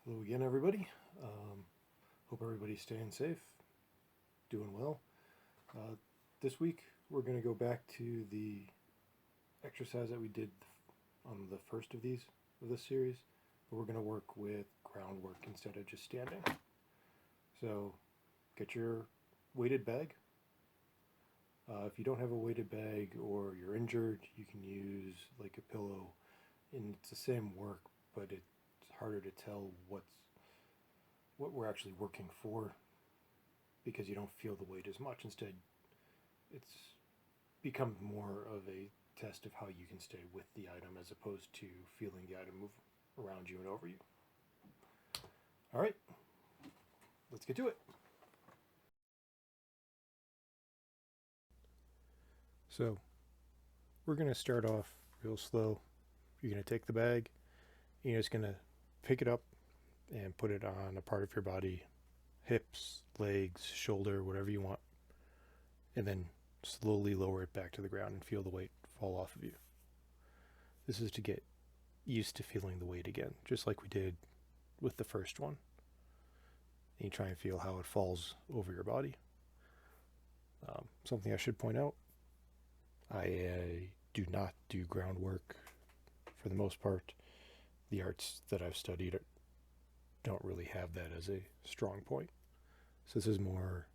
Hello again, everybody. Hope everybody's staying safe, doing well. Uh, this week, we're going to go back to the exercise that we did on the first of this series, but we're going to work with groundwork instead of just standing. So, get your weighted bag. If you don't have a weighted bag or you're injured, you can use like a pillow, and it's the same work, but it's harder to tell what we're actually working for because you don't feel the weight as much. Instead, it's become more of a test of how you can stay with the item as opposed to feeling the item move around you and over you. All right, let's get to it. So, we're going to start off real slow. You're going to take the bag, and you're just going to pick it up and put it on a part of your body, hips, legs, shoulder, whatever you want, and then slowly lower it back to the ground and feel the weight fall off of you. This is to get used to feeling the weight again, just like we did with the first one. And you try and feel how it falls over your body. Something I should point out, I do not do groundwork for the most part. The arts that I've studied don't really have that as a strong point. So this is more,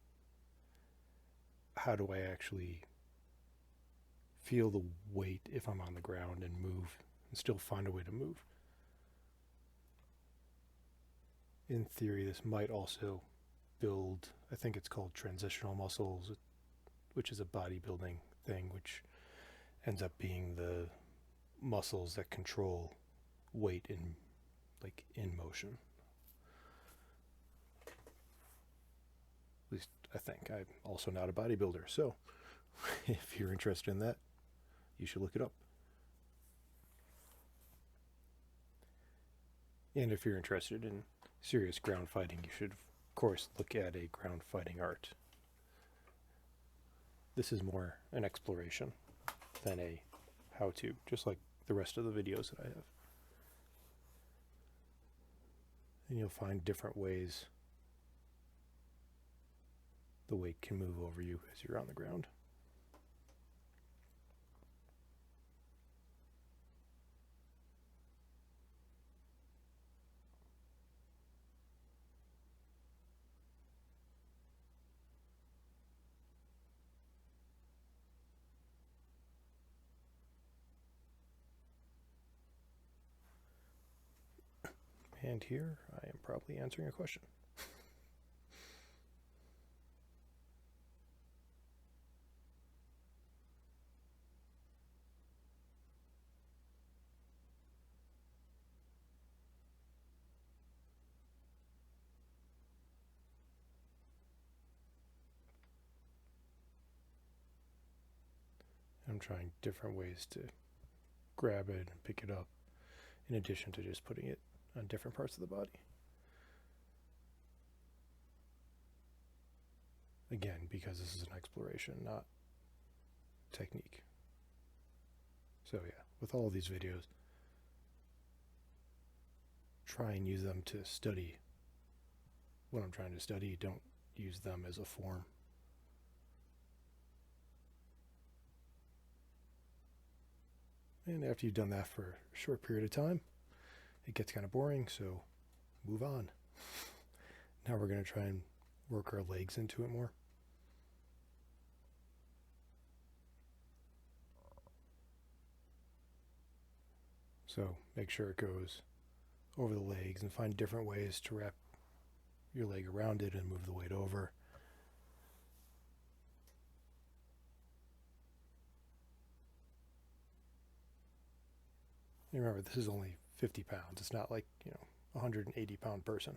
how do I actually feel the weight if I'm on the ground and move and still find a way to move. In theory, this might also build, I think it's called transitional muscles, which is a bodybuilding thing, which ends up being the muscles that control weight in motion. At least I think. I'm also not a bodybuilder, so if you're interested in that, you should look it up. And if you're interested in serious ground fighting, you should, of course, look at a ground fighting art. This is more an exploration than a how-to, just like the rest of the videos that I have. And you'll find different ways the weight can move over you as you're on the ground. And here I am probably answering a question. I'm trying different ways to grab it and pick it up, in addition to just putting it on different parts of the body. Again, because this is an exploration, not technique. So yeah, with all of these videos, try and use them to study what I'm trying to study. Don't use them as a form. And after you've done that for a short period of time, it gets kind of boring, so move on. Now we're going to try and work our legs into it more. So make sure it goes over the legs and find different ways to wrap your leg around it and move the weight over. And remember, this is only 50 pounds. It's not like, a 180-pound person.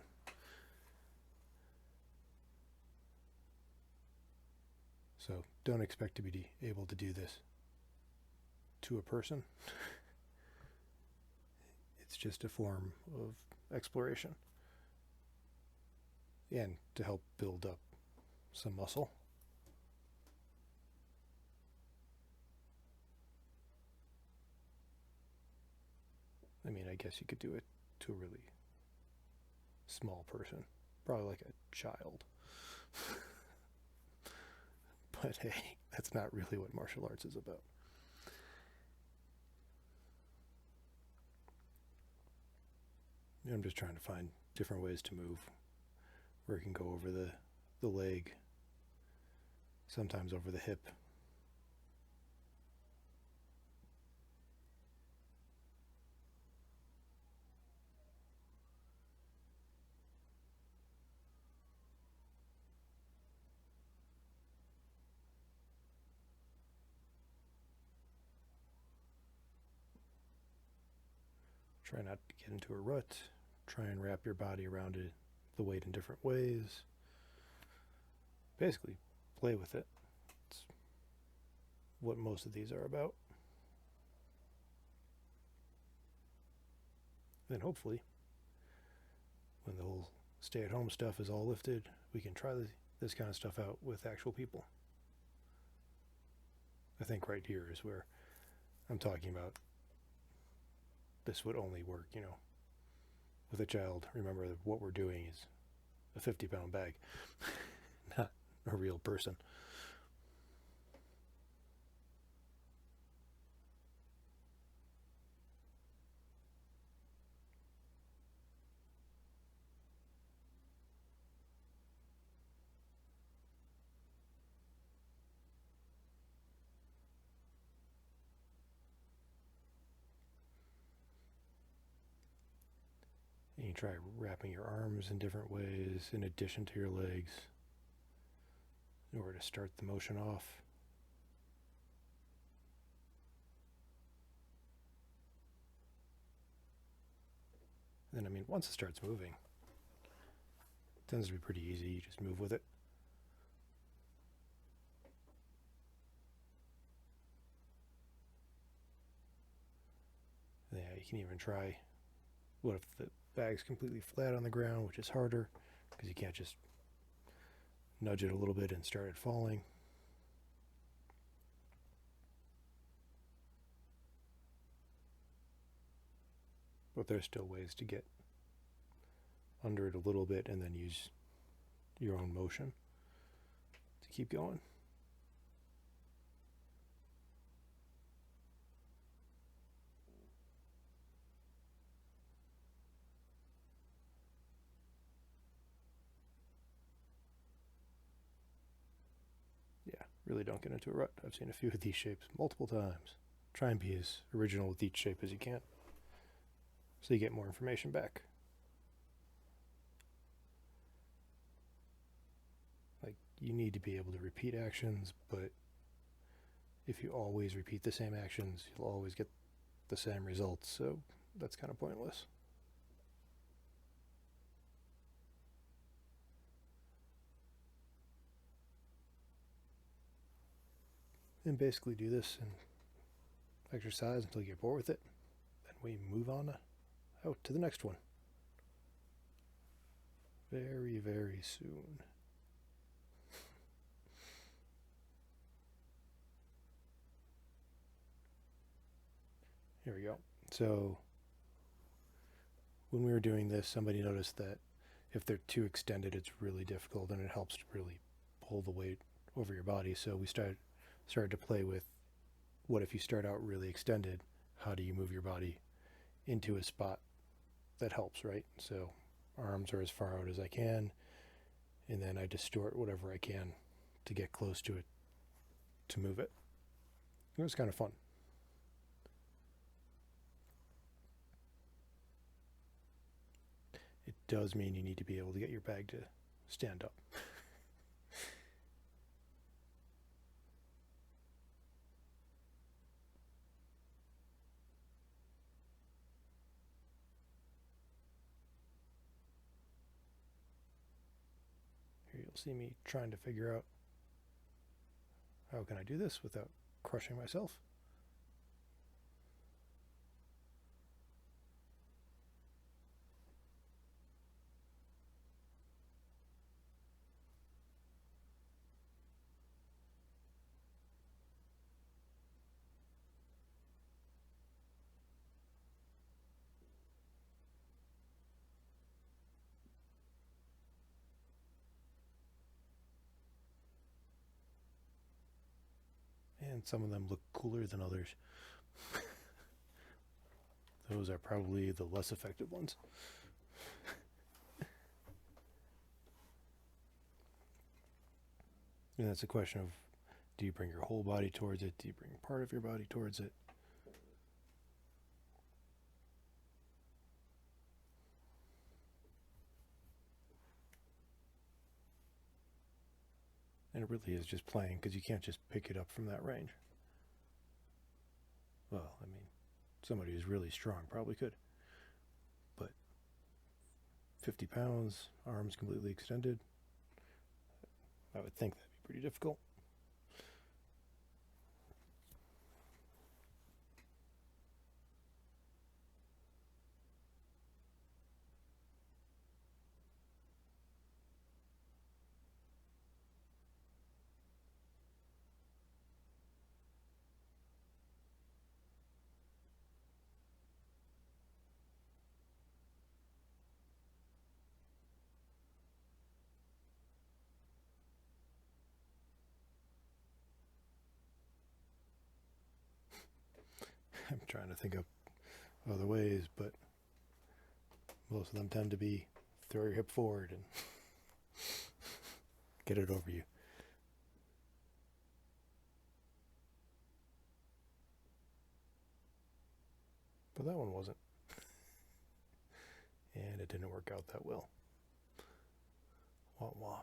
So don't expect to be able to do this to a person. It's just a form of exploration and to help build up some muscle. I mean, I guess you could do it to a really small person, probably like a child. But hey, that's not really what martial arts is about. I'm just trying to find different ways to move where it can go over the leg, sometimes over the hip. Try not to get into a rut. Try and wrap your body around it, the weight in different ways. Basically, play with it. It's what most of these are about. Then hopefully, when the whole stay-at-home stuff is all lifted, we can try this kind of stuff out with actual people. I think right here is where I'm talking about this would only work, with a child. Remember that what we're doing is a 50-pound bag, not a real person. And you try wrapping your arms in different ways in addition to your legs in order to start the motion off. And then, once it starts moving, it tends to be pretty easy. You just move with it. Yeah, you can even try, what if the bag's completely flat on the ground, which is harder because you can't just nudge it a little bit and start it falling. But there's still ways to get under it a little bit and then use your own motion to keep going. Yeah, really don't get into a rut. I've seen a few of these shapes multiple times. Try and be as original with each shape as you can, so you get more information back. Like, you need to be able to repeat actions, but if you always repeat the same actions, you'll always get the same results, so that's kind of pointless. And basically do this and exercise until you get bored with it. Then we move on out to the next one. Very, very soon. Here we go. So when we were doing this, somebody noticed that if they're too extended, it's really difficult, and it helps to really pull the weight over your body. So we started to play with, what if you start out really extended? How do you move your body into a spot that helps, right? So arms are as far out as I can, and then I distort whatever I can to get close to it to move it. It was kind of fun. It does mean you need to be able to get your bag to stand up. Here you'll see me trying to figure out, how can I do this without crushing myself? and some of them look cooler than others. Those are probably the less effective ones. And that's a question of, do you bring your whole body towards it? Do you bring part of your body towards it? And it really is just playing, because you can't just pick it up from that range. Well, I mean, somebody who's really strong probably could. But 50 pounds, arms completely extended, I would think that'd be pretty difficult. I'm trying to think of other ways, but most of them tend to be throw your hip forward and get it over you. But that one wasn't. And it didn't work out that well. Wah wah.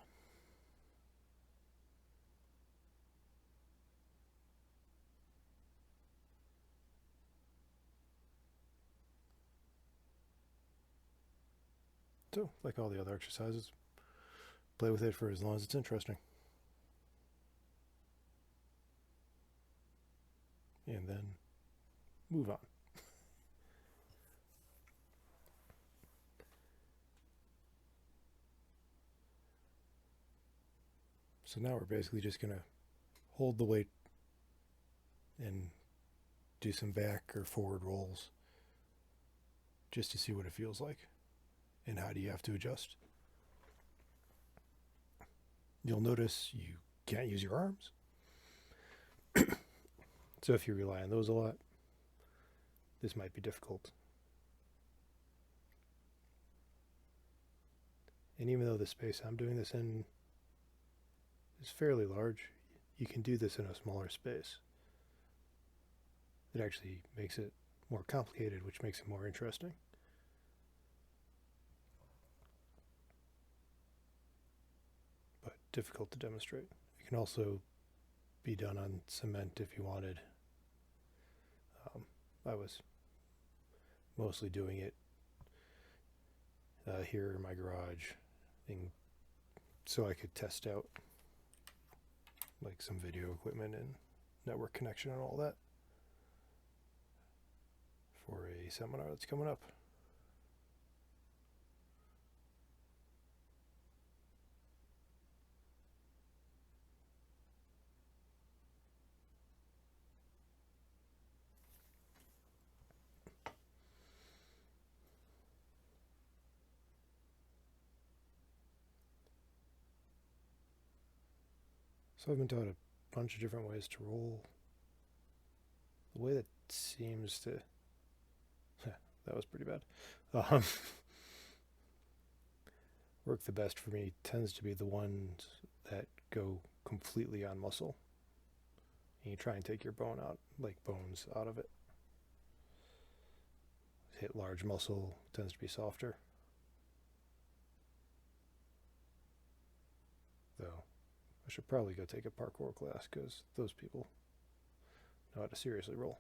So, like all the other exercises, play with it for as long as it's interesting. And then move on. So now we're basically just going to hold the weight and do some back or forward rolls just to see what it feels like and how do you have to adjust. You'll notice you can't use your arms. So if you rely on those a lot, this might be difficult. And even though the space I'm doing this in is fairly large, you can do this in a smaller space. It actually makes it more complicated, which makes it more interesting. But difficult to demonstrate. It can also be done on cement if you wanted. I was mostly doing it here in my garage, so I could test out like some video equipment and network connection and all that for a seminar that's coming up. So I've been taught a bunch of different ways to roll. The way that seems to... that was pretty bad. Work the best for me tends to be the ones that go completely on muscle. And you try and take your bone out, like bones out of it. Hit large muscle, tends to be softer. Though, I should probably go take a parkour class because those people know how to seriously roll.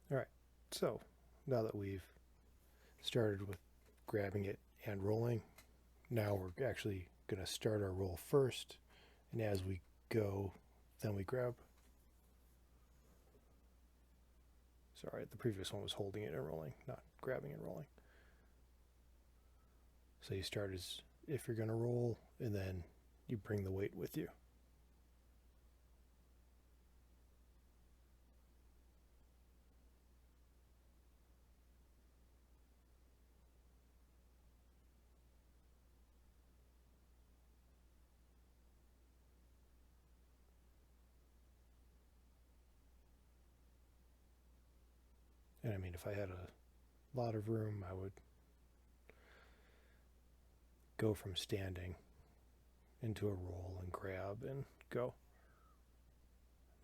Alright, so now that we've started with grabbing it and rolling, now we're actually going to start our roll first, and as we go, then we grab. Sorry, the previous one was holding it and rolling, not grabbing and rolling. So you start as if you're going to roll, and then you bring the weight with you. And I mean, if I had a lot of room, I would go from standing into a roll and grab and go.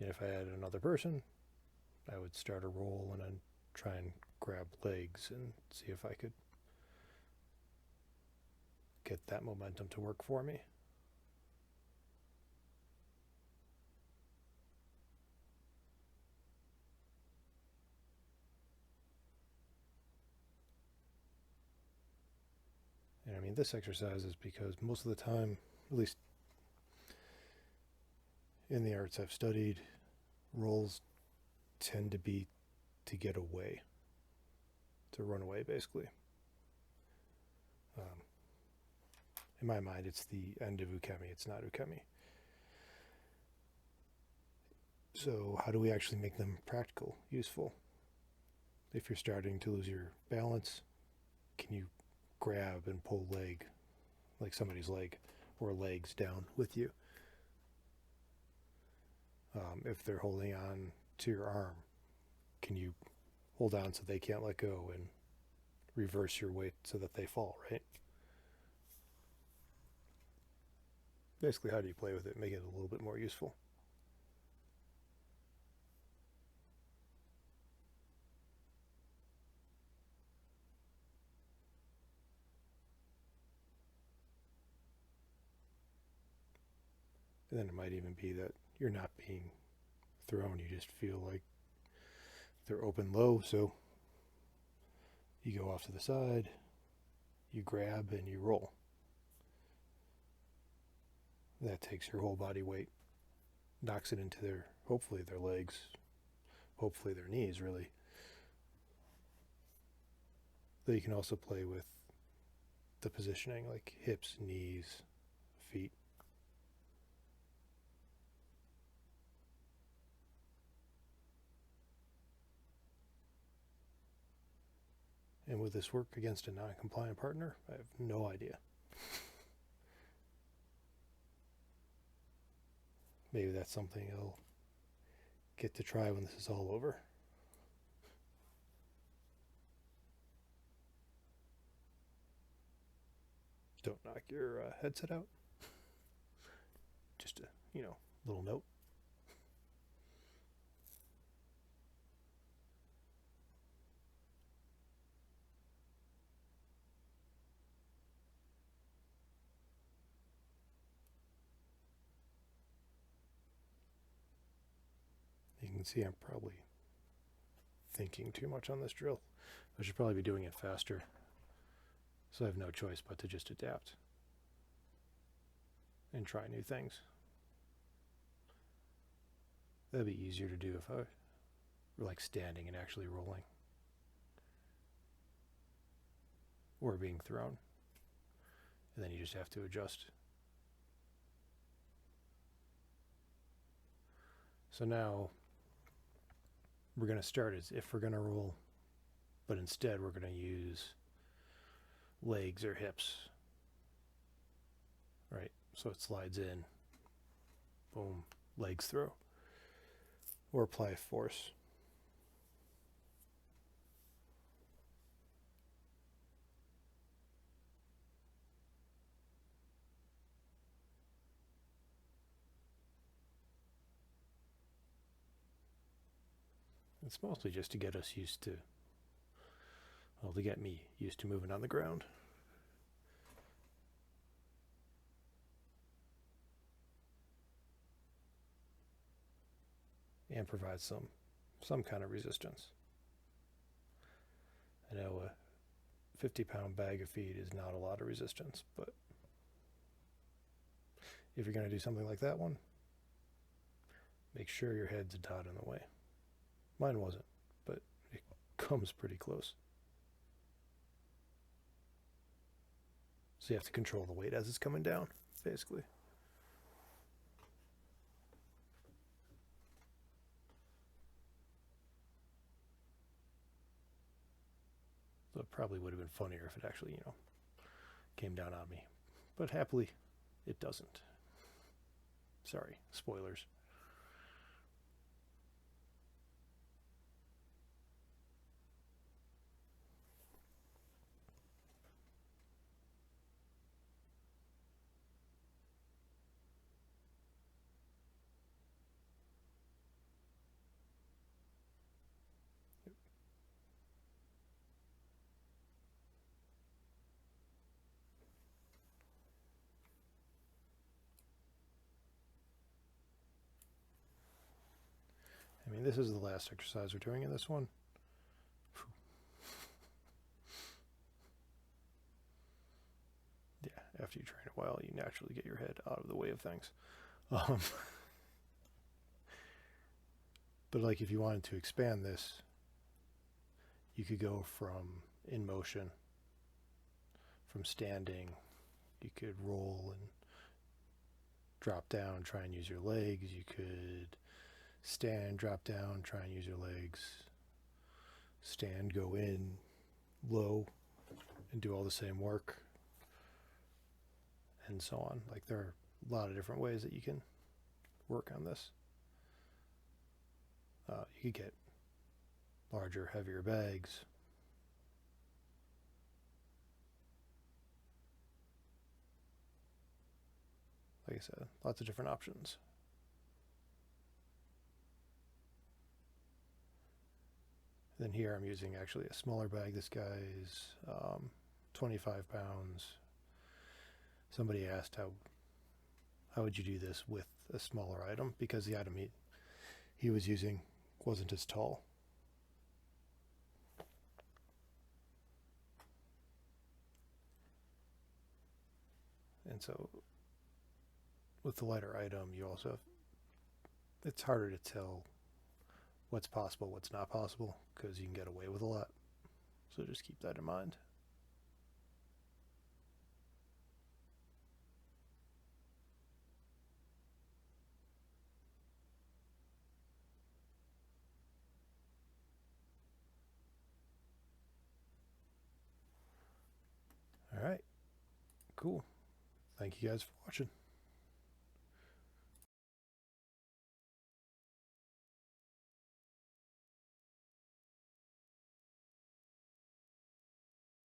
And if I had another person, I would start a roll and then try and grab legs and see if I could get that momentum to work for me. And I mean, this exercise is because most of the time, at least in the arts I've studied, rolls tend to be to get away, to run away, basically. In my mind, it's the end of ukemi. It's not ukemi. So how do we actually make them practical, useful? If you're starting to lose your balance, can you grab and pull leg, like somebody's leg or legs down with you? If they're holding on to your arm, can you hold on so they can't let go and reverse your weight so that they fall, right? Basically, how do you play with it, make it a little bit more useful? And then it might even be that you're not being thrown, you just feel like they're open low, so you go off to the side, you grab, and you roll. That takes your whole body weight, knocks it into their, hopefully their legs, hopefully their knees, really. Though you can also play with the positioning, like hips, knees, feet. And would this work against a non-compliant partner? I have no idea. Maybe that's something I'll get to try when this is all over. Don't knock your headset out. Just a, little note. You can see I'm probably thinking too much on this drill. I should probably be doing it faster. So I have no choice but to just adapt and try new things. That'd be easier to do if I were like standing and actually rolling. Or being thrown. And then you just have to adjust. So now we're going to start as if we're going to roll, but instead we're going to use legs or hips. Right? So it slides in. Boom. Legs throw. Or apply force. It's mostly just to get us used to, well, to get me used to moving on the ground. And provide some kind of resistance. I know a 50-pound bag of feed is not a lot of resistance, but if you're going to do something like that one, make sure your head's not in the way. Mine wasn't, but it comes pretty close. So you have to control the weight as it's coming down, basically. So it probably would have been funnier if it actually, came down on me. But happily, it doesn't. Sorry, spoilers. I mean, this is the last exercise we're doing in this one. Yeah, after you train a while, you naturally get your head out of the way of things. But like if you wanted to expand this, you could go from in motion, from standing, you could roll and drop down, try and use your legs. You could stand, drop down, try and use your legs. Stand, go in, low, and do all the same work, and so on. Like there are a lot of different ways that you can work on this. You could get larger, heavier bags. Like I said, lots of different options. Then here I'm using actually a smaller bag. This guy's 25 pounds. Somebody asked how would you do this with a smaller item, because the item he was using wasn't as tall. And so with the lighter item, you also have, it's harder to tell what's possible, what's not possible, because you can get away with a lot. So just keep that in mind. All right, cool. Thank you guys for watching.